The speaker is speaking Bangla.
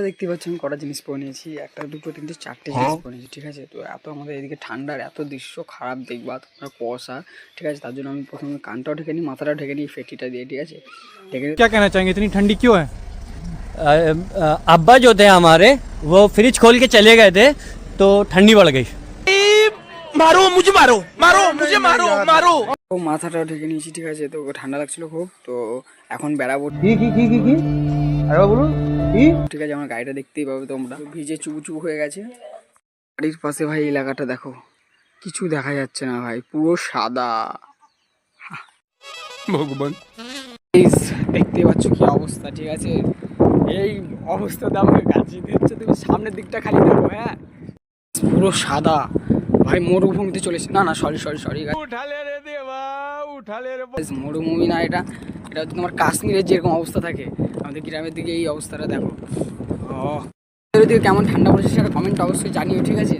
দেখতে পাচ্ছি আমি কটা জিনিস পরে নিয়েছি, একটা দুটো তিনটে চারটে জিনিস পরে নিয়েছি, ঠিক আছে। তো এত আমাদের এদিকে ঠান্ডার এত দৃশ্য খারাপ দেখবা তোমরা, কুয়াশা, ঠিক আছে। তার জন্য আমি প্রথমে কানটাও ঢেকে নিই, মাথাটাও ঢেকে নিই ফেটিটা দিয়ে, ঠিক আছে। ঢেকে क्या कहना चाहेंगे इतनी ठंडी क्यों है? अब्बा जो थे हमारे वो फ्रिज खोल के चले गए थे तो ठंडी बढ़ गई। मारो मुझे, मारो मारो मुझे, मारो मारो। ও মাথাটাও ঢেকে নিয়েছি, ঠিক আছে। তো ঠান্ডা লাগছিল খুব, তো এখন বেড়াবো, ঠিক আছে। আমার গাড়িটা দেখতেই পাবে তোমরা, ভিজে চুবু হয়ে গেছে। বাড়ির পাশে ভাই এলাকাটা দেখো, কিছু দেখা যাচ্ছে না ভাই, পুরো সাদা। भगवान দেখতে পাচ্ছ কি অবস্থা, ঠিক আছে। এই অবস্থাতে আমাকে গাছি দিচ্ছে, তুমি সামনের দিকটা খালি দেখো, হ্যাঁ পুরো সাদা ভাই, মরুভূমিতে চলেছে। না না সরি, उठा ले रे देवा, उठा ले रे। মরুভূমি না, এটা হচ্ছে তোমার কাশ্মীরের যেরকম অবস্থা থাকে, আমাদের গ্রামের দিকে এই অবস্থাটা দেখো। ও এর দিকে কেমন ঠান্ডা পড়েছে সেটা কমেন্ট অবশ্যই জানিও, ঠিক আছে।